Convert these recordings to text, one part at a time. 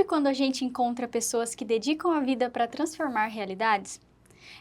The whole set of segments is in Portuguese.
quando a gente encontra pessoas que dedicam a vida para transformar realidades?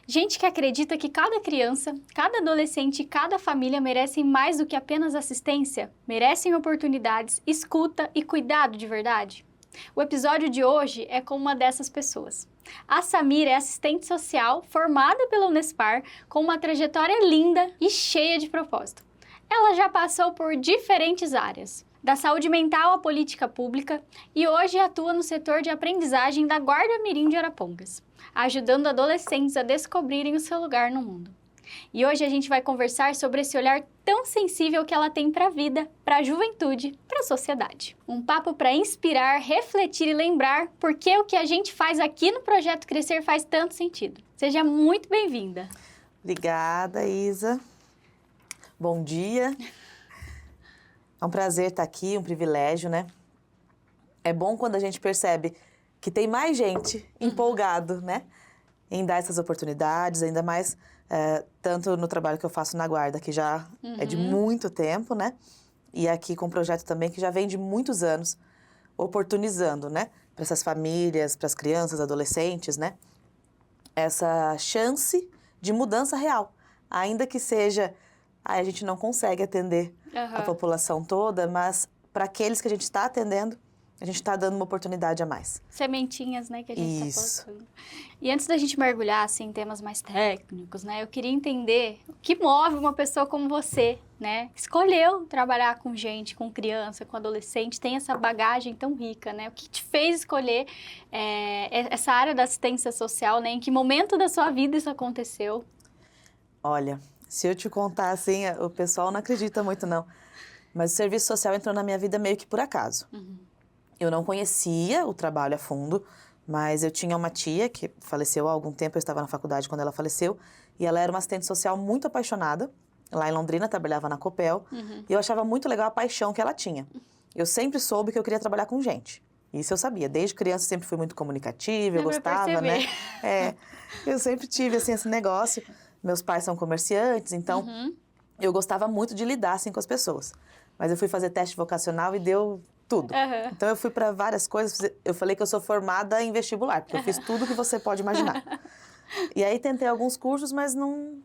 Gente que acredita que cada criança, cada adolescente e cada família merecem mais do que apenas assistência, merecem oportunidades, escuta e cuidado de verdade? O episódio de hoje é com uma dessas pessoas. A Samira é assistente social formada pela Unespar, com uma trajetória linda e cheia de propósito. Ela já passou por diferentes áreas, da saúde mental à política pública, e hoje atua no setor de aprendizagem da Guarda Mirim de Arapongas, ajudando adolescentes a descobrirem o seu lugar no mundo. E hoje a gente vai conversar sobre esse olhar tão sensível que ela tem para a vida, para a juventude, para a sociedade. Um papo para inspirar, refletir e lembrar porque o que a gente faz aqui no Projeto Crescer faz tanto sentido. Seja muito bem-vinda. Obrigada, Isa. Bom dia. É um prazer estar aqui, um privilégio, né? É bom quando a gente percebe que tem mais gente empolgado, né? Em dar essas oportunidades, ainda mais tanto no trabalho que eu faço na Guarda, que já é de muito tempo, né? E aqui com um projeto também que já vem de muitos anos, oportunizando, né? Para essas famílias, para as crianças, adolescentes, né? Essa chance de mudança real. Ainda que seja, a gente não consegue atender a população toda, mas para aqueles que a gente está atendendo, a gente está dando uma oportunidade a mais. Sementinhas, né, que a gente Isso. está colocando. E antes da gente mergulhar, assim, em temas mais técnicos, né, eu queria entender o que move uma pessoa como você, né, que escolheu trabalhar com gente, com criança, com adolescente, tem essa bagagem tão rica, né, o que te fez escolher essa área da assistência social, né, em que momento da sua vida isso aconteceu? Olha, se eu te contar assim, o pessoal não acredita muito não, mas o serviço social entrou na minha vida meio que por acaso. Eu não conhecia o trabalho a fundo, mas eu tinha uma tia que faleceu há algum tempo, eu estava na faculdade quando ela faleceu, e ela era uma assistente social muito apaixonada, lá em Londrina, trabalhava na Copel, e eu achava muito legal a paixão que ela tinha. Eu sempre soube que eu queria trabalhar com gente, isso eu sabia, desde criança eu sempre fui muito comunicativa, eu gostava, né? Eu sempre tive, assim, esse negócio, meus pais são comerciantes, então eu gostava muito de lidar, assim, com as pessoas. Mas eu fui fazer teste vocacional e deu tudo. Então, eu fui para várias coisas. Eu falei que eu sou formada em vestibular, porque eu fiz tudo que você pode imaginar. E aí, tentei alguns cursos, mas não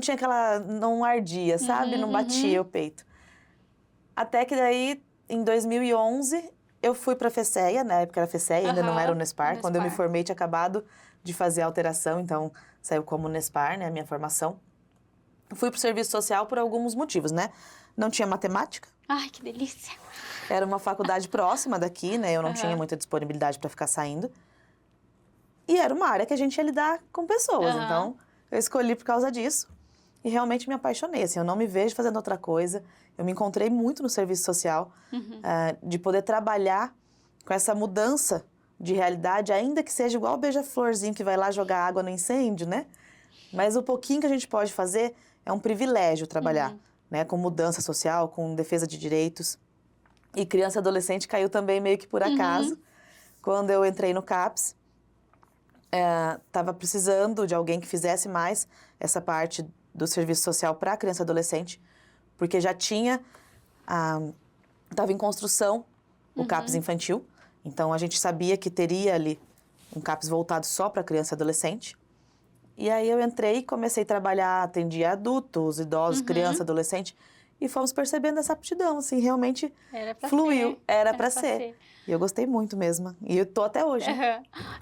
tinha aquela... Não ardia, sabe? Não batia o peito. Até que daí, em 2011, eu fui para a FECEA. Na época era FECEA, ainda não era Unespar. Quando eu me formei, tinha acabado de fazer a alteração. Então, saiu como Unespar, né? A minha formação. Fui para o serviço social por alguns motivos, né? Não tinha matemática. Ai, que delícia! Era uma faculdade próxima daqui, né? Eu não tinha muita disponibilidade para ficar saindo. E era uma área que a gente ia lidar com pessoas. Então, eu escolhi por causa disso. E realmente me apaixonei. Assim, eu não me vejo fazendo outra coisa. Eu me encontrei muito no serviço social. De poder trabalhar com essa mudança de realidade, ainda que seja igual o beija-florzinho que vai lá jogar água no incêndio, né? Mas o pouquinho que a gente pode fazer é um privilégio trabalhar. Né, com mudança social, com defesa de direitos. E criança e adolescente caiu também meio que por acaso. Quando eu entrei no CAPS, estava precisando de alguém que fizesse mais essa parte do serviço social para criança e adolescente, porque já tinha, estava em construção o CAPS infantil, então a gente sabia que teria ali um CAPS voltado só para criança e adolescente. E aí eu entrei e comecei a trabalhar, atendia adultos, idosos, criança, adolescente, e fomos percebendo essa aptidão, assim, realmente fluiu, era para ser. E eu gostei muito mesmo, e eu tô até hoje.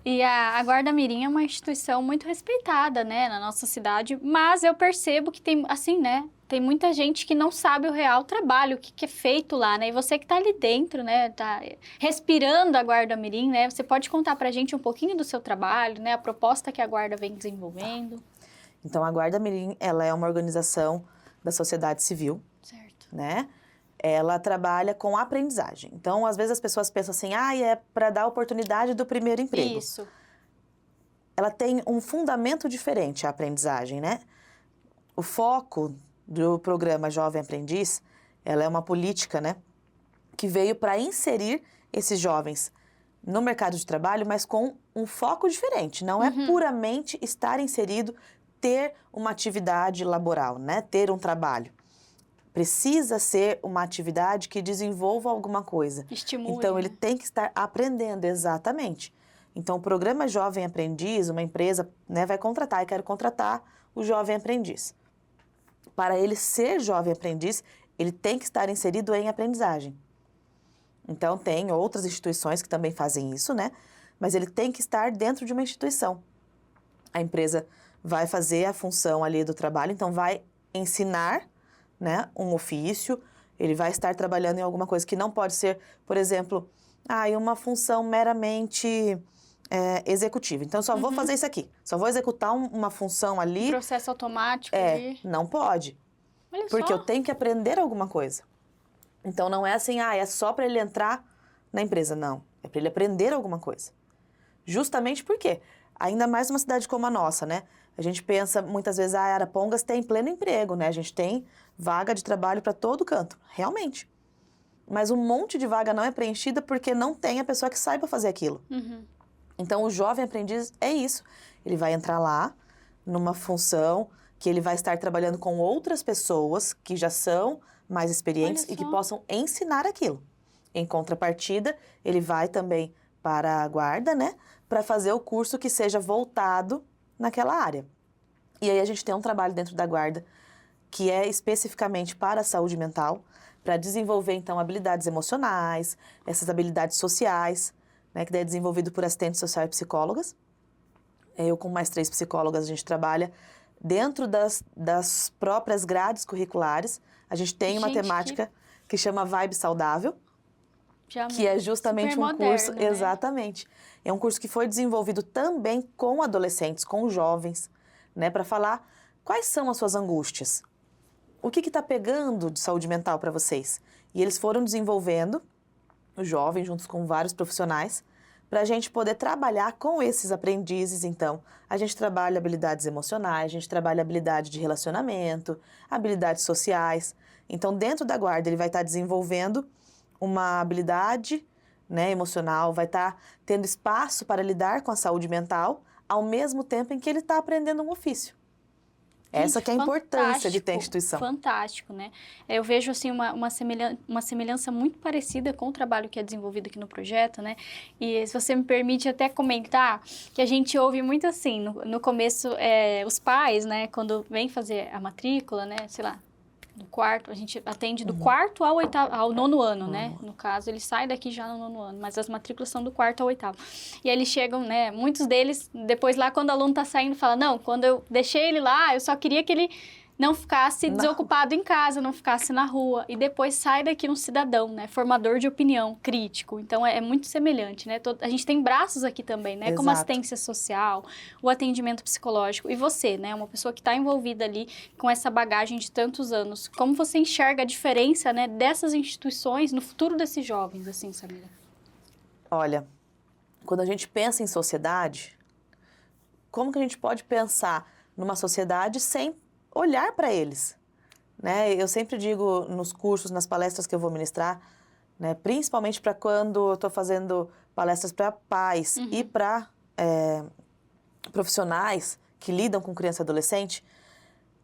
E a Guarda Mirim é uma instituição muito respeitada, né, na nossa cidade, mas eu percebo que tem, assim, né, tem muita gente que não sabe o real trabalho, o que é feito lá, né, e você que tá ali dentro, né, tá respirando a Guarda Mirim, né, você pode contar pra gente um pouquinho do seu trabalho, né, a proposta que a Guarda vem desenvolvendo? Então, a Guarda Mirim, ela é uma organização da sociedade civil, né? Ela trabalha com aprendizagem. Então, às vezes as pessoas pensam assim, é para dar oportunidade do primeiro emprego. Isso. Ela tem um fundamento diferente, a aprendizagem, né? O foco do programa Jovem Aprendiz, ela é uma política, né? Que veio para inserir esses jovens no mercado de trabalho, mas com um foco diferente. Não é puramente estar inserido, ter uma atividade laboral, né? Ter um trabalho. precisa ser uma atividade que desenvolva alguma coisa. Estimule, Então, ele né? tem que estar aprendendo, exatamente. Então, o programa Jovem Aprendiz, uma empresa, né, vai contratar, e quero contratar o Jovem Aprendiz. Para ele ser Jovem Aprendiz, ele tem que estar inserido em aprendizagem. Então, tem outras instituições que também fazem isso, né? Mas ele tem que estar dentro de uma instituição. A empresa vai fazer a função ali do trabalho, então vai ensinar, né, um ofício, ele vai estar trabalhando em alguma coisa que não pode ser, por exemplo, uma função meramente executiva. Então, eu só vou fazer isso aqui, só vou executar uma função ali. Processo automático ali. Não pode, Olha porque só. eu tenho que aprender alguma coisa. Então, não é assim, é só para ele entrar na empresa, não. É para ele aprender alguma coisa. Justamente porque, ainda mais numa cidade como a nossa, né? A gente pensa muitas vezes, Arapongas tem pleno emprego, né? A gente tem vaga de trabalho para todo canto. Realmente. Mas um monte de vaga não é preenchida porque não tem a pessoa que saiba fazer aquilo. Então, o jovem aprendiz é isso. Ele vai entrar lá, numa função que ele vai estar trabalhando com outras pessoas que já são mais experientes e que possam ensinar aquilo. Em contrapartida, ele vai também para a guarda, né? Para fazer o curso que seja voltado naquela área. E aí a gente tem um trabalho dentro da guarda que é especificamente para a saúde mental, para desenvolver, então, habilidades emocionais, essas habilidades sociais, né? Que daí é desenvolvido por assistentes sociais e psicólogas. Eu, com mais 3 psicólogas, a gente trabalha dentro das próprias grades curriculares. A gente tem uma temática que chama Vibe Saudável, que é justamente um curso, né? exatamente. É um curso que foi desenvolvido também com adolescentes, com jovens, né, para falar quais são as suas angústias. O que está pegando de saúde mental para vocês? E eles foram desenvolvendo, os jovens, juntos com vários profissionais, para a gente poder trabalhar com esses aprendizes. Então, a gente trabalha habilidades emocionais, a gente trabalha habilidade de relacionamento, habilidades sociais. Então, dentro da guarda, ele vai estar desenvolvendo uma habilidade, né, emocional, vai estar tendo espaço para lidar com a saúde mental, ao mesmo tempo em que ele está aprendendo um ofício. Essa que é a importância de ter a instituição. Fantástico, né? Eu vejo, assim, uma semelhança muito parecida com o trabalho que é desenvolvido aqui no projeto, né? E se você me permite até comentar, que a gente ouve muito assim, no começo, os pais, né, quando vêm fazer a matrícula, né, sei lá, do quarto, a gente atende do quarto ao 9º ano, né? No caso, ele sai daqui já no 9º ano, mas as matrículas são do 4º ao 8º. E aí eles chegam, né? Muitos deles, depois lá, quando o aluno tá saindo, fala, não, quando eu deixei ele lá, eu só queria que ele não ficasse desocupado em casa, não ficasse na rua. E depois sai daqui um cidadão, né? Formador de opinião, crítico. Então, é muito semelhante, né? A gente tem braços aqui também, né? Exato. Como assistência social, o atendimento psicológico. E você, né? Uma pessoa que está envolvida ali com essa bagagem de tantos anos. Como você enxerga a diferença, né? Dessas instituições no futuro desses jovens, assim, Samira? Olha, quando a gente pensa em sociedade, como que a gente pode pensar numa sociedade sem olhar para eles, né? Eu sempre digo nos cursos, nas palestras que eu vou ministrar, né? Principalmente para quando eu estou fazendo palestras para pais e para profissionais que lidam com criança e adolescente,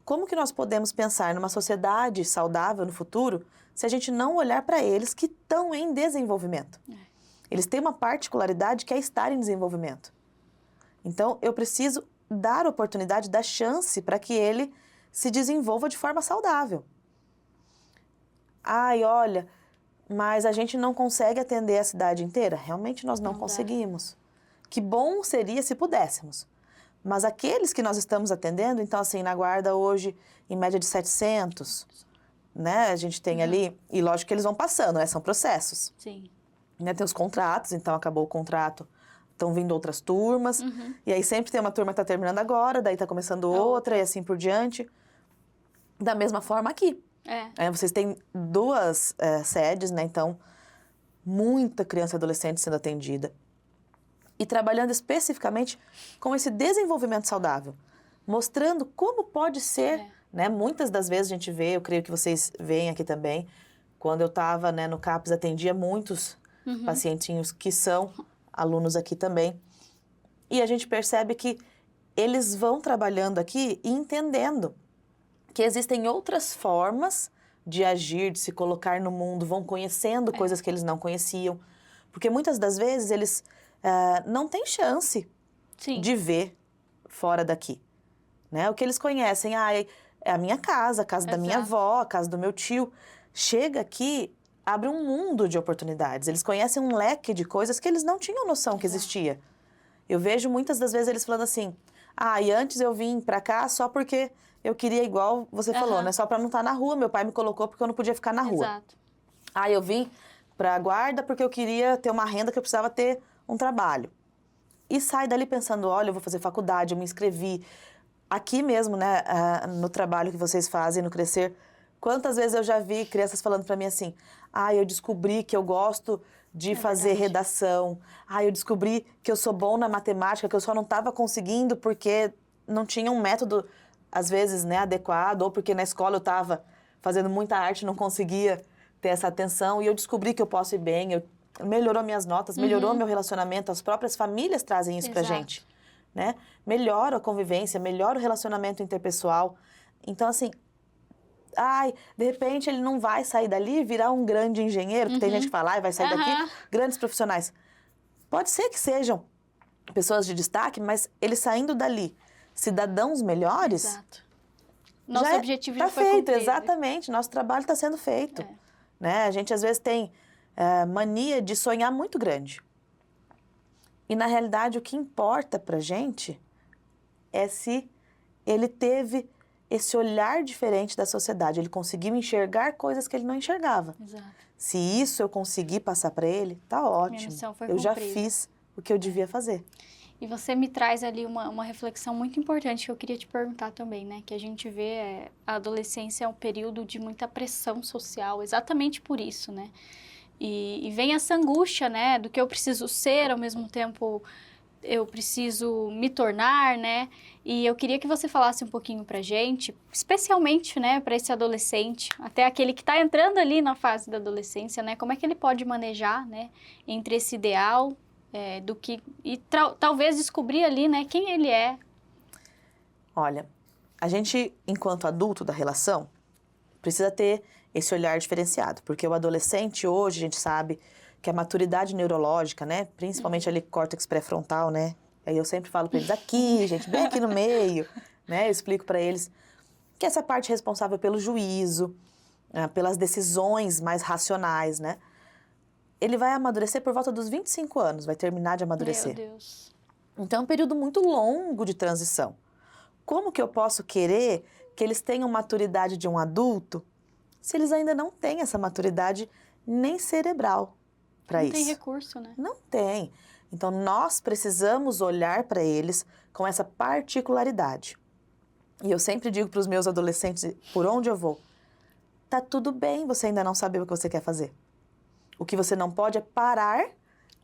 como que nós podemos pensar numa sociedade saudável no futuro se a gente não olhar para eles que estão em desenvolvimento? Eles têm uma particularidade que é estar em desenvolvimento. Então, eu preciso dar oportunidade, dar chance para que ele se desenvolva de forma saudável. Olha, mas a gente não consegue atender a cidade inteira? Realmente nós não conseguimos. Que bom seria se pudéssemos. Mas aqueles que nós estamos atendendo, então assim, na guarda hoje, em média de 700, né? A gente tem ali, e lógico que eles vão passando, né? São processos. Sim. Né? Tem os contratos, então acabou o contrato, estão vindo outras turmas, e aí sempre tem uma turma que está terminando agora, daí está começando outra, e assim por diante. Da mesma forma aqui. Vocês têm 2 sedes, né? Então, muita criança e adolescente sendo atendida. E trabalhando especificamente com esse desenvolvimento saudável. Mostrando como pode ser, né? Muitas das vezes a gente vê, eu creio que vocês veem aqui também, quando eu estava, né, no CAPS, atendia muitos pacientinhos que são alunos aqui também. E a gente percebe que eles vão trabalhando aqui e entendendo que existem outras formas de agir, de se colocar no mundo, vão conhecendo coisas que eles não conheciam. Porque muitas das vezes eles não têm chance Sim. de ver fora daqui. Né? O que eles conhecem, é a minha casa, a casa da minha avó, a casa do meu tio. Chega aqui, abre um mundo de oportunidades. Eles conhecem um leque de coisas que eles não tinham noção que existia. Eu vejo muitas das vezes eles falando assim, e antes eu vim pra cá só porque eu queria, igual você falou, né? Só pra não estar na rua, meu pai me colocou porque eu não podia ficar na rua. Exato. Eu vim pra guarda porque eu queria ter uma renda, que eu precisava ter um trabalho. E sai dali pensando, olha, eu vou fazer faculdade, eu me inscrevi. Aqui mesmo, né, no trabalho que vocês fazem, no Crescer, quantas vezes eu já vi crianças falando pra mim assim, eu descobri que eu gosto de fazer redação, eu descobri que eu sou bom na matemática, que eu só não estava conseguindo porque não tinha um método, às vezes, né, adequado, ou porque na escola eu estava fazendo muita arte e não conseguia ter essa atenção, e eu descobri que eu posso ir bem, melhorou minhas notas, melhorou meu relacionamento, as próprias famílias trazem isso pra gente, né? Melhora a convivência, melhora o relacionamento interpessoal. Então, assim, de repente ele não vai sair dali e virar um grande engenheiro, porque tem gente que fala, vai sair daqui grandes profissionais. Pode ser que sejam pessoas de destaque, mas eles saindo dali, cidadãos melhores... Exato. Nosso objetivo já foi feito, cumprido. Exatamente, nosso trabalho está sendo feito. Né? A gente, às vezes, tem mania de sonhar muito grande. E, na realidade, o que importa pra gente é se ele teve esse olhar diferente da sociedade. Ele conseguiu enxergar coisas que ele não enxergava. Exato. Se isso eu conseguir passar para ele, tá ótimo. Minha missão foi eu já cumprida. fiz o que eu devia fazer. E você me traz ali uma reflexão muito importante que eu queria te perguntar também, né? Que a gente vê a adolescência é um período de muita pressão social, exatamente por isso, né? E vem essa angústia, né? Do que eu preciso ser, ao mesmo tempo eu preciso me tornar, né? E eu queria que você falasse um pouquinho pra gente, especialmente, né, para esse adolescente, até aquele que está entrando ali na fase da adolescência, né? Como é que ele pode manejar, né, entre esse ideal do que... E talvez descobrir ali, né, quem ele é. Olha, a gente, enquanto adulto da relação, precisa ter esse olhar diferenciado, porque o adolescente hoje, a gente sabe que a maturidade neurológica, né, principalmente ali córtex pré-frontal, né, aí eu sempre falo para eles aqui, gente, bem aqui no meio, né, eu explico para eles que essa parte responsável pelo juízo, pelas decisões mais racionais, né, ele vai amadurecer por volta dos 25 anos, vai terminar de amadurecer. Meu Deus. Então é um período muito longo de transição. Como que eu posso querer que eles tenham maturidade de um adulto se eles ainda não têm essa maturidade nem cerebral para isso? Não tem recurso, né? Não tem. Então nós precisamos olhar para eles com essa particularidade. E eu sempre digo para os meus adolescentes, por onde eu vou, tá tudo bem você ainda não saber o que você quer fazer. O que você não pode é parar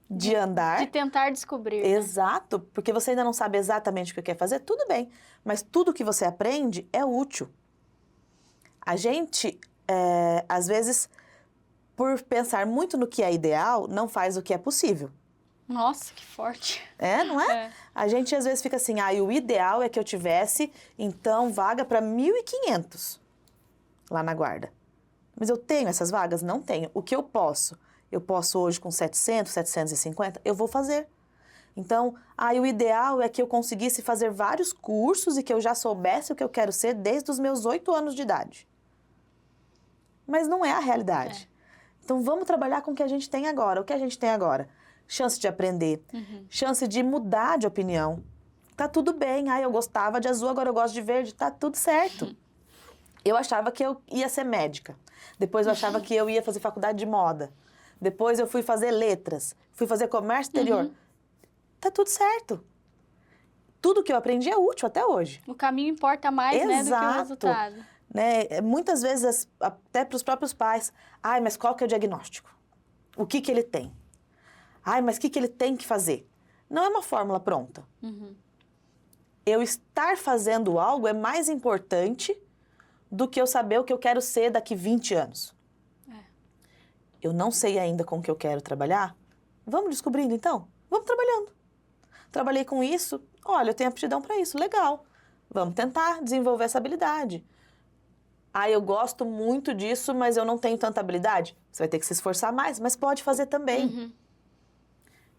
de andar. De tentar descobrir. Exato, porque você ainda não sabe exatamente o que quer fazer, tudo bem. Mas tudo que você aprende é útil. A gente, às vezes, por pensar muito no que é ideal, não faz o que é possível. Nossa, que forte. Não é? A gente, às vezes, fica assim, o ideal é que eu tivesse, então, vaga para 1.500 lá na guarda. Mas eu tenho essas vagas? Não tenho. O que eu posso? Eu posso hoje com 700, 750? Eu vou fazer. Então, o ideal é que eu conseguisse fazer vários cursos e que eu já soubesse o que eu quero ser desde os meus 8 anos de idade. Mas não é a realidade. Então, vamos trabalhar com o que a gente tem agora. O que a gente tem agora? Chance de aprender, chance de mudar de opinião. Tá tudo bem. Eu gostava de azul, agora eu gosto de verde. Tá tudo certo. Eu achava que eu ia ser médica. Depois eu achava que eu ia fazer faculdade de moda. Depois eu fui fazer letras, fui fazer comércio exterior. Tá tudo certo. Tudo que eu aprendi é útil até hoje. O caminho importa mais, né, do que o resultado. Né? Muitas vezes, até para os próprios pais, mas qual que é o diagnóstico? O que ele tem? Mas o que ele tem que fazer? Não é uma fórmula pronta. Eu estar fazendo algo é mais importante do que eu saber o que eu quero ser daqui 20 anos. Eu não sei ainda com o que eu quero trabalhar? Vamos descobrindo, então? Vamos trabalhando. Trabalhei com isso, olha, eu tenho aptidão para isso, legal. Vamos tentar desenvolver essa habilidade. Ah, eu gosto muito disso, mas eu não tenho tanta habilidade. Você vai ter que se esforçar mais, mas pode fazer também.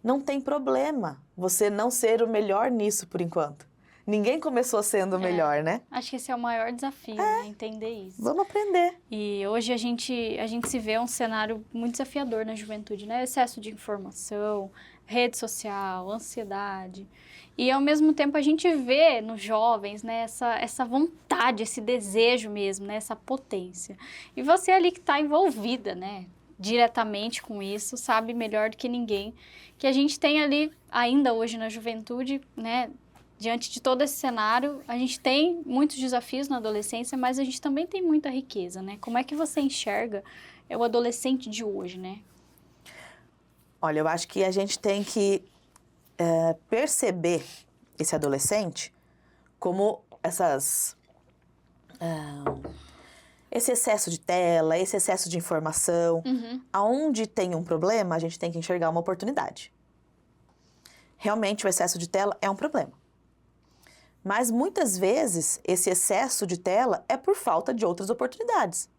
Não tem problema você não ser o melhor nisso por enquanto. Ninguém começou sendo o melhor, né? Acho que esse é o maior desafio, né? Entender isso. Vamos aprender. E hoje a gente se vê um cenário muito desafiador na juventude, né? Excesso de informação, rede social, ansiedade. E ao mesmo tempo a gente vê nos jovens, né, essa vontade, esse desejo mesmo, né, essa potência. E você ali que está envolvida, né, diretamente com isso, sabe melhor do que ninguém que a gente tem ali ainda hoje na juventude, né, diante de todo esse cenário, a gente tem muitos desafios na adolescência, mas a gente também tem muita riqueza, né? Como é que você enxerga o adolescente de hoje, né? Olha, eu acho que a gente tem que perceber esse adolescente como esse excesso de tela, esse excesso de informação. Aonde tem um problema, a gente tem que enxergar uma oportunidade. Realmente, o excesso de tela é um problema. Mas, muitas vezes, esse excesso de tela é por falta de outras oportunidades.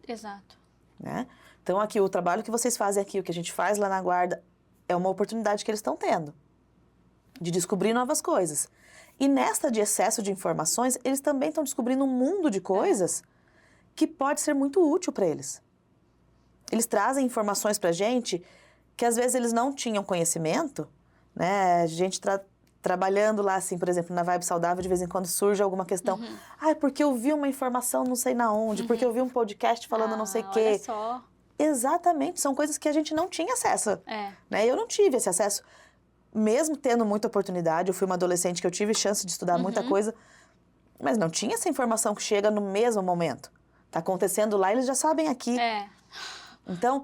Exato. Né? Então, aqui, o trabalho que vocês fazem aqui, o que a gente faz lá na guarda, é uma oportunidade que eles estão tendo de descobrir novas coisas. E nesta de excesso de informações, eles também estão descobrindo um mundo de coisas que pode ser muito útil para eles. Eles trazem informações para a gente que, às vezes, eles não tinham conhecimento, né? A gente trabalhando lá, assim, por exemplo, na Vibe Saudável, de vez em quando surge alguma questão. Ah, porque eu vi uma informação não sei na onde, porque eu vi um podcast falando não sei o quê. Olha só. Exatamente, são coisas que a gente não tinha acesso. Né? Eu não tive esse acesso, mesmo tendo muita oportunidade. Eu fui uma adolescente que eu tive chance de estudar muita coisa, mas não tinha essa informação que chega no mesmo momento. Tá acontecendo lá, eles já sabem aqui. Então,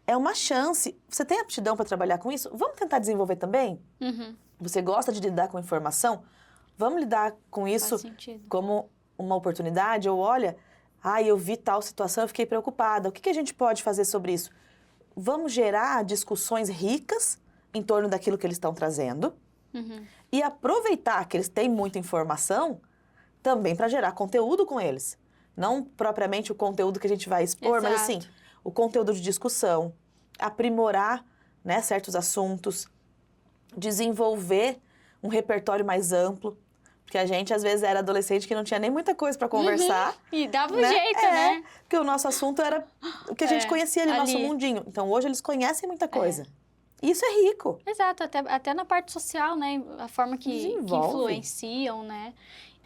é uma chance. Você tem aptidão para trabalhar com isso? Vamos tentar desenvolver também? Você gosta de lidar com informação? Vamos lidar com isso como uma oportunidade? Ou olha, eu vi tal situação, eu fiquei preocupada. O que a gente pode fazer sobre isso? Vamos gerar discussões ricas em torno daquilo que eles estão trazendo e aproveitar que eles têm muita informação também para gerar conteúdo com eles. Não propriamente o conteúdo que a gente vai expor, mas assim, o conteúdo de discussão, aprimorar, né, certos assuntos, desenvolver um repertório mais amplo, porque a gente às vezes era adolescente que não tinha nem muita coisa para conversar. E dava um jeito, né? Porque o nosso assunto era o que a gente conhecia ali, nosso mundinho. Então hoje eles conhecem muita coisa. E isso é rico. Exato, até na parte social, né? A forma que influenciam, né?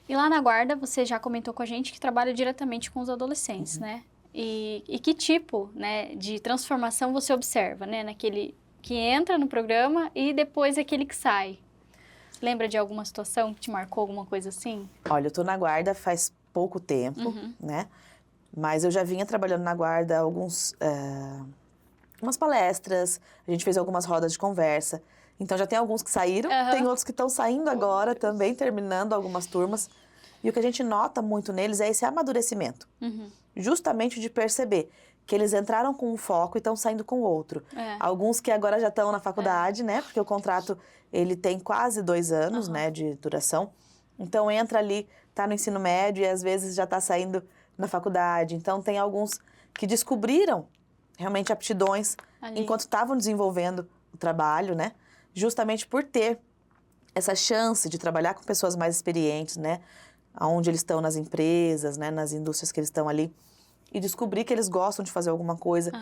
E lá na guarda, você já comentou com a gente que trabalha diretamente com os adolescentes, né? E que tipo, né, de transformação você observa, né? Naquele que entra no programa e depois aquele que sai. Lembra de alguma situação que te marcou, alguma coisa assim? Olha, eu tô na guarda faz pouco tempo, né? Mas eu já vinha trabalhando na guarda umas palestras, a gente fez algumas rodas de conversa. Então, já tem alguns que saíram, tem outros que estão saindo agora também, terminando algumas turmas. E o que a gente nota muito neles é esse amadurecimento. Justamente de perceber que eles entraram com um foco e estão saindo com outro. Alguns que agora já estão na faculdade, né? Porque o contrato, ele tem quase 2 anos, né, de duração. Então, entra ali, tá no ensino médio e às vezes já está saindo na faculdade. Então, tem alguns que descobriram realmente aptidões enquanto estavam desenvolvendo o trabalho, né? Justamente por ter essa chance de trabalhar com pessoas mais experientes, né? Onde eles estão nas empresas, né? Nas indústrias que eles estão ali. E descobrir que eles gostam de fazer alguma coisa.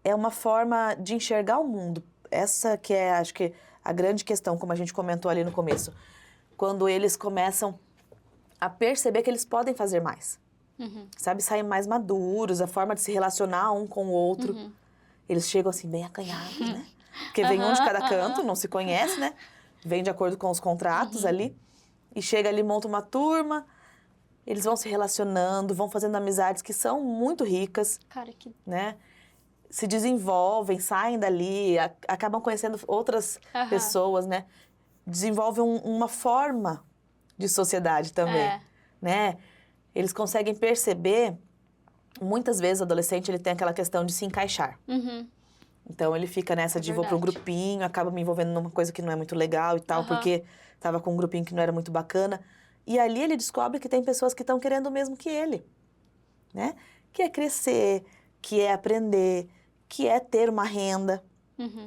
É uma forma de enxergar o mundo. Essa que é, acho que, a grande questão, como a gente comentou ali no começo. Quando eles começam a perceber que eles podem fazer mais. Sabe? Saem mais maduros, a forma de se relacionar um com o outro. Eles chegam assim, bem acanhados, né? Porque vem um de cada canto, não se conhece, né? Vem de acordo com os contratos ali. E chega ali, monta uma turma. Eles vão se relacionando, vão fazendo amizades que são muito ricas. Cara, que... né? Se desenvolvem, saem dali, acabam conhecendo outras pessoas, né? Desenvolvem uma forma de sociedade também, né? Eles conseguem perceber, muitas vezes o adolescente ele tem aquela questão de se encaixar. Então, ele fica nessa de vou pro grupinho, acaba me envolvendo numa coisa que não é muito legal e tal, porque tava com um grupinho que não era muito bacana. E ali ele descobre que tem pessoas que estão querendo o mesmo que ele. né? Que é crescer, que é aprender, que é ter uma renda,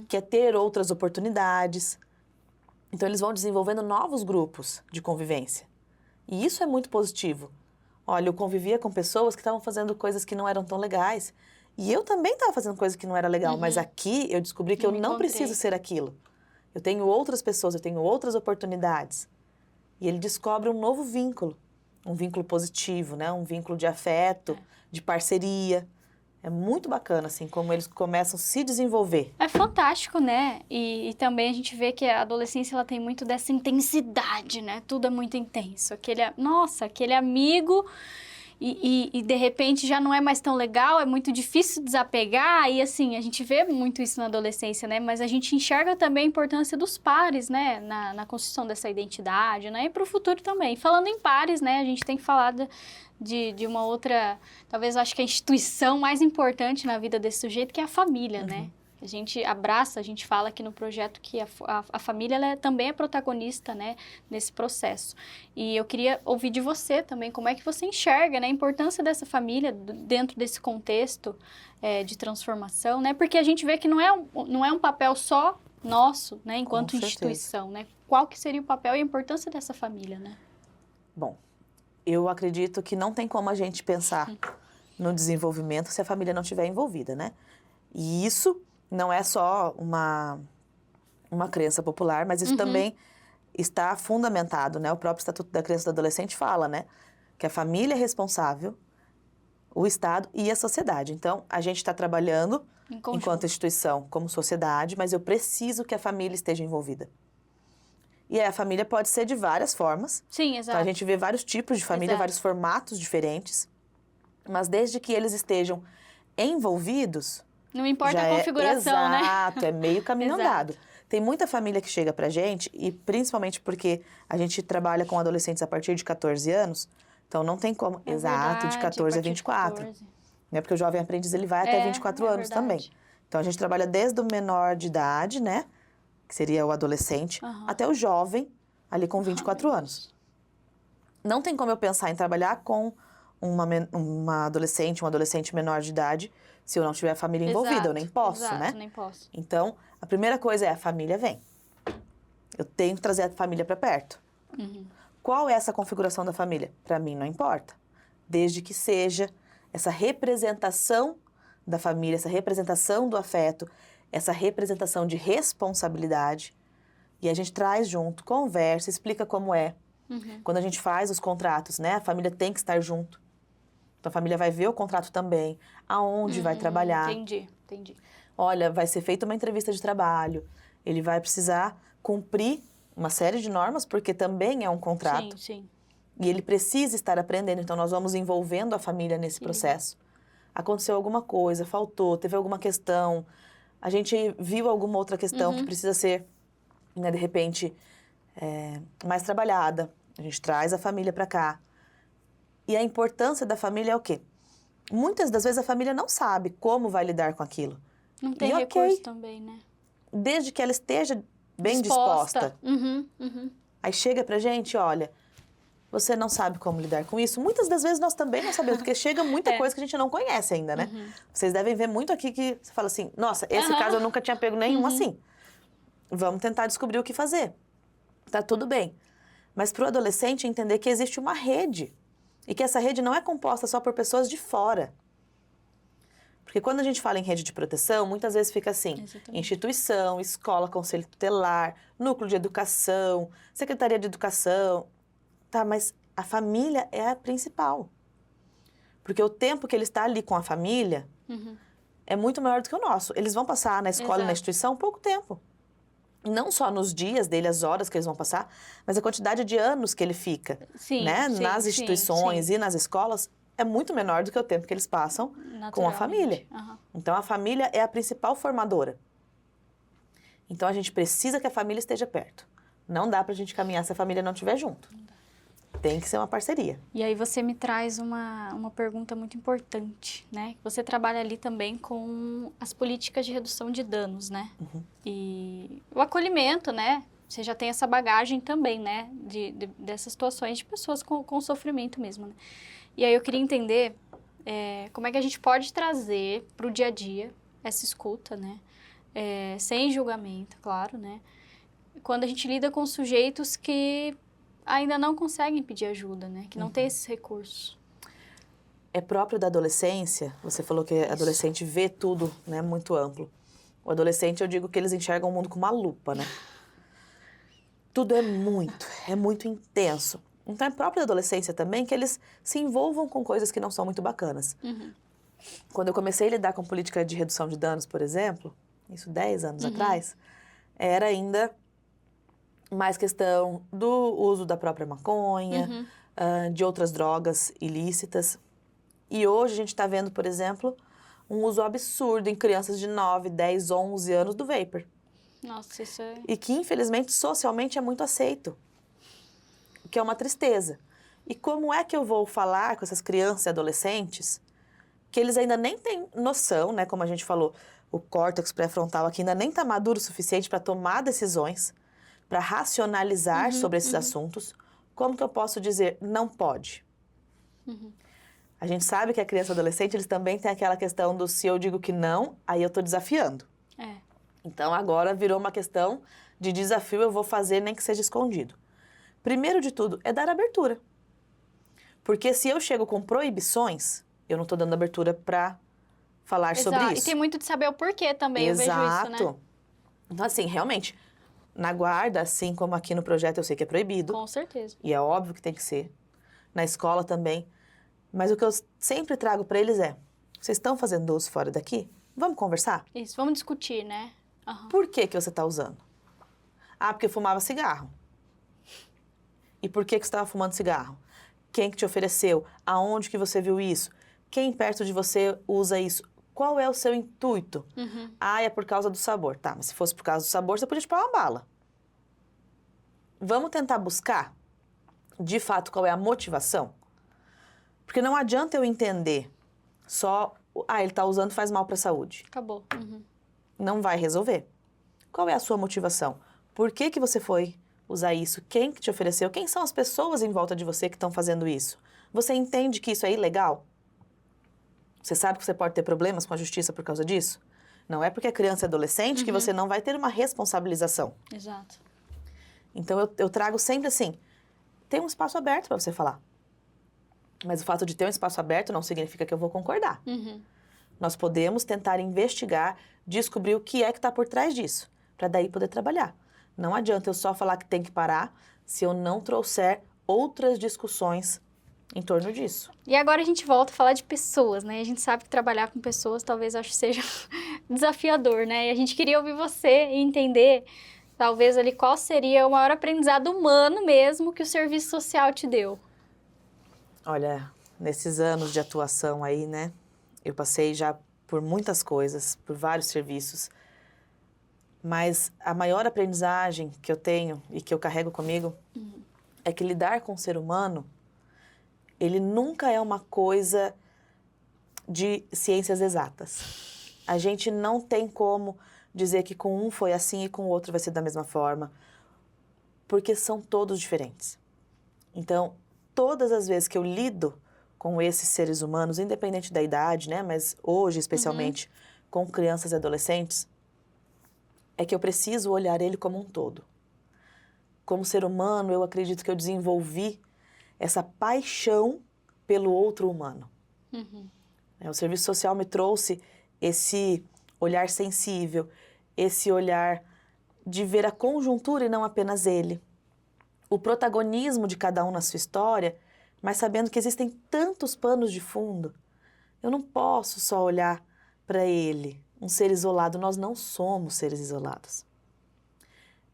que é ter outras oportunidades. Então, eles vão desenvolvendo novos grupos de convivência. E isso é muito positivo. Olha, eu convivia com pessoas que estavam fazendo coisas que não eram tão legais. E eu também estava fazendo coisa que não era legal. Mas aqui eu descobri que eu não preciso ser aquilo. Eu tenho outras pessoas, eu tenho outras oportunidades. E ele descobre um novo vínculo. Um vínculo positivo, né? Um vínculo de afeto, de parceria. É muito bacana, assim, como eles começam a se desenvolver. É fantástico, né? E também a gente vê que a adolescência, ela tem muito dessa intensidade, né? Tudo é muito intenso. Aquele amigo e de repente já não é mais tão legal, é muito difícil desapegar. E assim, a gente vê muito isso na adolescência, né? Mas a gente enxerga também a importância dos pares, né? Na construção dessa identidade, né? E para o futuro também. Falando em pares, né? A gente tem que falar de uma outra... Talvez eu acho que a instituição mais importante na vida desse sujeito, que é a família, né? A gente abraça, a gente fala aqui no projeto que a família ela também é protagonista, né, nesse processo. E eu queria ouvir de você também, como é que você enxerga, né, a importância dessa família dentro desse contexto de transformação, né? Porque a gente vê que não é um papel só nosso, né, enquanto instituição, né? Qual que seria o papel e a importância dessa família, né? Bom, eu acredito que não tem como a gente pensar no desenvolvimento se a família não estiver envolvida, né? E isso não é só uma crença popular, mas isso também está fundamentado, né? O próprio Estatuto da Criança e do Adolescente fala, né? Que a família é responsável, o Estado e a sociedade. Então, a gente está trabalhando enquanto instituição, como sociedade, mas eu preciso que a família esteja envolvida. E a família pode ser de várias formas. Sim, exato. Então, a gente vê vários tipos de família, vários formatos diferentes. Mas desde que eles estejam envolvidos... Não importa a configuração, né? Exato, é meio caminho andado. Tem muita família que chega pra gente, e principalmente porque a gente trabalha com adolescentes a partir de 14 anos, então não tem como... Exato, de 14 a 24. Né? Porque o jovem aprendiz, ele vai até 24 anos também. Então, a gente trabalha desde o menor de idade, né? Que seria o adolescente, até o jovem, ali com 24 anos. Não tem como eu pensar em trabalhar com uma adolescente, um adolescente menor de idade, se eu não tiver a família envolvida, eu nem posso, né? Nem posso. Então, a primeira coisa é a família vem. Eu tenho que trazer a família para perto. Qual é essa configuração da família? Para mim não importa. Desde que seja essa representação da família, essa representação do afeto, essa representação de responsabilidade. E a gente traz junto, conversa, explica como é. Quando a gente faz os contratos, né? A família tem que estar junto. Então, a família vai ver o contrato também, aonde vai trabalhar. Entendi. Olha, vai ser feita uma entrevista de trabalho, ele vai precisar cumprir uma série de normas, porque também é um contrato. Sim. E ele precisa estar aprendendo, então nós vamos envolvendo a família nesse processo. Aconteceu alguma coisa, faltou, teve alguma questão, a gente viu alguma outra questão que precisa ser, né, de repente, mais trabalhada. A gente traz a família para cá. E a importância da família é o quê? Muitas das vezes a família não sabe como vai lidar com aquilo. Não tem recurso também, né? Desde que ela esteja bem disposta. Aí chega pra gente, olha, você não sabe como lidar com isso. Muitas das vezes nós também não sabemos, porque chega muita coisa que a gente não conhece ainda, né? Vocês devem ver muito aqui que você fala assim, nossa, esse caso eu nunca tinha pego nenhum assim. Vamos tentar descobrir o que fazer. Tá tudo bem. Mas pro adolescente entender que existe uma rede. E que essa rede não é composta só por pessoas de fora. Porque quando a gente fala em rede de proteção, muitas vezes fica assim, instituição, escola, conselho tutelar, núcleo de educação, secretaria de educação. Tá, mas a família é a principal. Porque o tempo que ele está ali com a família é muito maior do que o nosso. Eles vão passar na escola e na instituição pouco tempo. Não só nos dias dele, as horas que eles vão passar, mas a quantidade de anos que ele fica, né? Nas instituições e nas escolas é muito menor do que o tempo que eles passam com a família. Então, a família é a principal formadora. Então, a gente precisa que a família esteja perto. Não dá pra gente caminhar se a família não estiver junto. Tem que ser uma parceria. E aí você me traz uma pergunta muito importante, né? Você trabalha ali também com as políticas de redução de danos, né? E o acolhimento, né? Você já tem essa bagagem também, né? Dessas situações de pessoas com sofrimento mesmo, né? E aí eu queria entender Como é que a gente pode trazer para o dia a dia essa escuta, né? Sem julgamento, claro, né? Quando a gente lida com sujeitos que ainda não conseguem pedir ajuda, né? Que não têm esses recursos. É próprio da adolescência, você falou que adolescente vê tudo, né, muito amplo. O adolescente, eu digo que eles enxergam o mundo com uma lupa, né? Tudo é muito intenso. Então é próprio da adolescência também que eles se envolvam com coisas que não são muito bacanas. Quando eu comecei a lidar com política de redução de danos, por exemplo, isso 10 anos atrás, era ainda mais questão do uso da própria maconha, de outras drogas ilícitas. E hoje a gente está vendo, por exemplo, um uso absurdo em crianças de 9, 10, 11 anos do vapor. Nossa, isso é... E que, infelizmente, socialmente é muito aceito. O que é uma tristeza. E como é que eu vou falar com essas crianças e adolescentes que eles ainda nem têm noção, né? Como a gente falou, o córtex pré-frontal aqui ainda nem está maduro o suficiente para tomar decisões, para racionalizar sobre esses assuntos. Como que eu posso dizer não pode? A gente sabe que a criança e adolescente, eles também têm aquela questão do se eu digo que não, aí eu estou desafiando. Então, agora virou uma questão de desafio, eu vou fazer nem que seja escondido. Primeiro de tudo, é dar abertura. Porque se eu chego com proibições, eu não estou dando abertura para falar sobre isso. E tem muito de saber o porquê também, eu vejo isso, né? Então, assim, realmente, na guarda, assim como aqui no projeto, eu sei que é proibido. Com certeza. E é óbvio que tem que ser. Na escola também. Mas o que eu sempre trago para eles é, vocês estão fazendo uso fora daqui? Vamos conversar? Isso, vamos discutir, né? Por que você está usando? Ah, porque eu fumava cigarro. E por que você estava fumando cigarro? Quem que te ofereceu? Aonde que você viu isso? Quem perto de você usa isso? Qual é o seu intuito? Ah, é por causa do sabor. Tá, mas se fosse por causa do sabor, você podia te pôr uma bala. Vamos tentar buscar, de fato, qual é a motivação? Porque não adianta eu entender só, ele está usando, faz mal para a saúde. Acabou. Não vai resolver. Qual é a sua motivação? Por que que você foi usar isso? Quem que te ofereceu? Quem são as pessoas em volta de você que estão fazendo isso? Você entende que isso é ilegal? Você sabe que você pode ter problemas com a justiça por causa disso? Não é porque é criança e adolescente que você não vai ter uma responsabilização. Exato. Então, eu trago sempre assim, tem um espaço aberto para você falar. Mas o fato de ter um espaço aberto não significa que eu vou concordar. Nós podemos tentar investigar, descobrir o que é que está por trás disso, para daí poder trabalhar. Não adianta eu só falar que tem que parar se eu não trouxer outras discussões em torno disso. E agora a gente volta a falar de pessoas, né? A gente sabe que trabalhar com pessoas talvez acho que seja desafiador, né? E a gente queria ouvir você e entender, talvez ali, qual seria o maior aprendizado humano mesmo que o serviço social te deu. Olha, nesses anos de atuação aí, né? Eu passei já por muitas coisas, por vários serviços. Mas a maior aprendizagem que eu tenho e que eu carrego comigo é que lidar com o ser humano, ele nunca é uma coisa de ciências exatas. A gente não tem como dizer que com um foi assim e com o outro vai ser da mesma forma, porque são todos diferentes. Então, todas as vezes que eu lido com esses seres humanos, independente da idade, né, mas hoje especialmente com crianças e adolescentes, é que eu preciso olhar ele como um todo. Como ser humano, eu acredito que eu desenvolvi essa paixão pelo outro humano. O serviço social me trouxe esse olhar sensível, esse olhar de ver a conjuntura e não apenas ele. O protagonismo de cada um na sua história, mas sabendo que existem tantos panos de fundo. Eu não posso só olhar para ele, um ser isolado. Nós não somos seres isolados.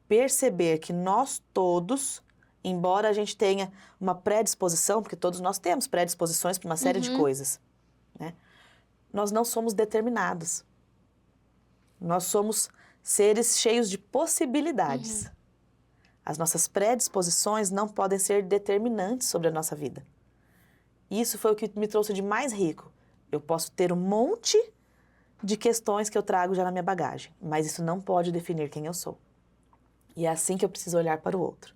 Perceber que nós todos, embora a gente tenha uma predisposição, porque todos nós temos predisposições para uma série de coisas, né? Nós não somos determinados. Nós somos seres cheios de possibilidades. As nossas predisposições não podem ser determinantes sobre a nossa vida. Isso foi o que me trouxe de mais rico. Eu posso ter um monte de questões que eu trago já na minha bagagem, mas isso não pode definir quem eu sou. E é assim que eu preciso olhar para o outro.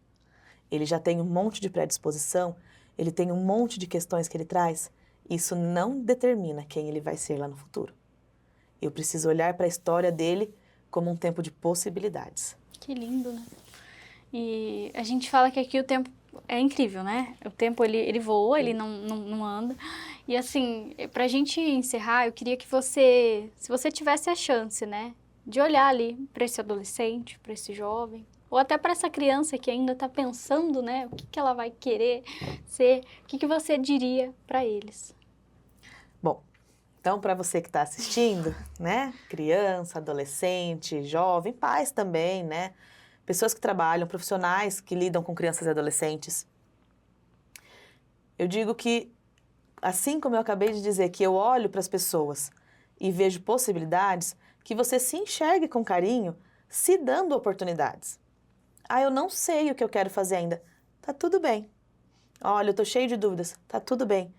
Ele já tem um monte de predisposição, ele tem um monte de questões que ele traz, isso não determina quem ele vai ser lá no futuro. Eu preciso olhar para a história dele como um tempo de possibilidades. Que lindo, né? E a gente fala que aqui o tempo é incrível, né? O tempo, ele voa, ele não anda. E assim, pra gente encerrar, eu queria que você, se você tivesse a chance, né? De olhar ali para esse adolescente, para esse jovem, ou até para essa criança que ainda está pensando, né? O que ela vai querer ser, o que você diria para eles? Bom, então para você que está assistindo, né? Criança, adolescente, jovem, pais também, né? Pessoas que trabalham, profissionais que lidam com crianças e adolescentes. Eu digo que, assim como eu acabei de dizer, que eu olho para as pessoas e vejo possibilidades, que você se enxergue com carinho, se dando oportunidades. Ah, eu não sei o que eu quero fazer ainda. Tá tudo bem. Olha, eu tô cheio de dúvidas. Tá tudo bem.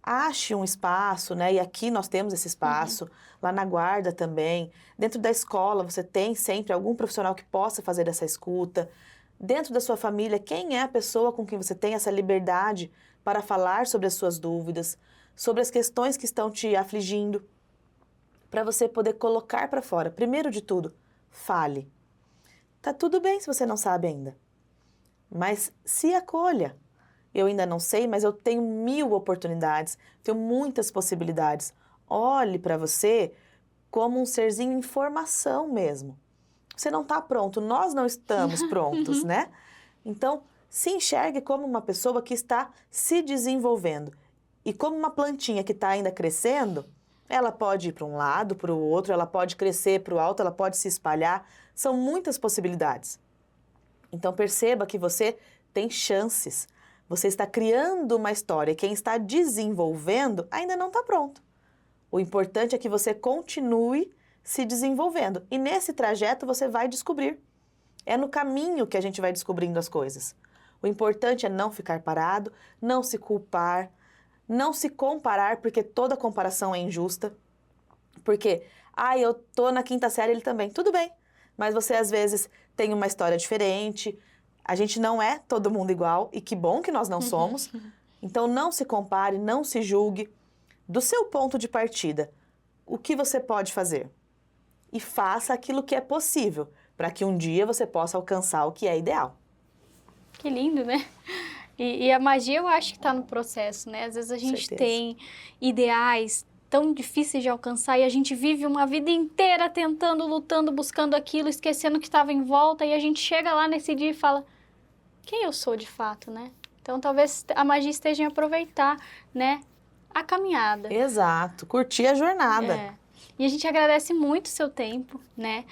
Ache um espaço, né? E aqui nós temos esse espaço, lá na guarda também. Dentro da escola, você tem sempre algum profissional que possa fazer essa escuta. Dentro da sua família, quem é a pessoa com quem você tem essa liberdade para falar sobre as suas dúvidas, sobre as questões que estão te afligindo, para você poder colocar para fora. Primeiro de tudo, fale. Tá tudo bem se você não sabe ainda, mas se acolha. Eu ainda não sei, mas eu tenho 1000 oportunidades, tenho muitas possibilidades. Olhe para você como um serzinho em formação mesmo. Você não está pronto, nós não estamos prontos, né? Então, se enxergue como uma pessoa que está se desenvolvendo. E como uma plantinha que está ainda crescendo, ela pode ir para um lado, para o outro, ela pode crescer para o alto, ela pode se espalhar. São muitas possibilidades. Então, perceba que você tem chances. Você está criando uma história e quem está desenvolvendo ainda não está pronto. O importante é que você continue se desenvolvendo. E nesse trajeto você vai descobrir. É no caminho que a gente vai descobrindo as coisas. O importante é não ficar parado, não se culpar, não se comparar, porque toda comparação é injusta. Porque, eu tô na 5ª série, ele também. Tudo bem, mas você às vezes tem uma história diferente. A gente não é todo mundo igual, e que bom que nós não somos. Então não se compare, não se julgue. Do seu ponto de partida, o que você pode fazer? E faça aquilo que é possível, para que um dia você possa alcançar o que é ideal. Que lindo, né? E a magia eu acho que está no processo, né? Às vezes a gente tem ideais tão difíceis de alcançar e a gente vive uma vida inteira tentando, lutando, buscando aquilo, esquecendo o que estava em volta, e a gente chega lá nesse dia e fala, quem eu sou de fato, né? Então talvez a magia esteja em aproveitar, né, a caminhada. Exato, curtir a jornada. E a gente agradece muito o seu tempo, né?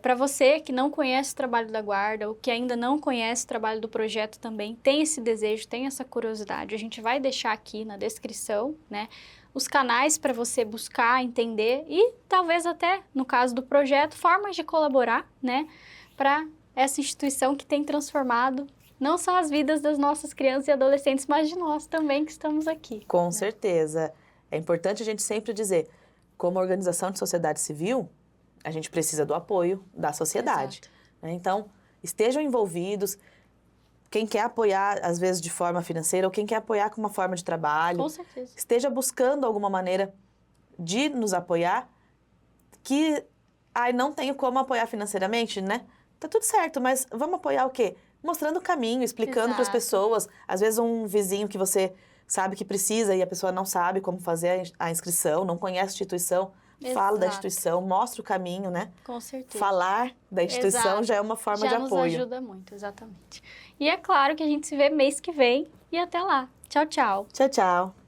Para você que não conhece o trabalho da Guarda, ou que ainda não conhece o trabalho do projeto também, tem esse desejo, tem essa curiosidade, a gente vai deixar aqui na descrição, né, os canais para você buscar, entender e talvez até, no caso do projeto, formas de colaborar, né, para essa instituição que tem transformado não só as vidas das nossas crianças e adolescentes, mas de nós também que estamos aqui. Com certeza. É importante a gente sempre dizer, como organização de sociedade civil, a gente precisa do apoio da sociedade. Né? Então, estejam envolvidos. Quem quer apoiar, às vezes, de forma financeira, ou quem quer apoiar com uma forma de trabalho. Com certeza. Esteja buscando alguma maneira de nos apoiar, que, não tenho como apoiar financeiramente, né? Tá tudo certo, mas vamos apoiar o quê? Mostrando o caminho, explicando para as pessoas. Às vezes, um vizinho que você sabe que precisa e a pessoa não sabe como fazer a inscrição, não conhece a instituição. Fala da instituição, mostra o caminho, né? Com certeza. Falar da instituição já é uma forma de apoio. Já nos ajuda muito, exatamente. E é claro que a gente se vê mês que vem e até lá. Tchau, tchau. Tchau, tchau.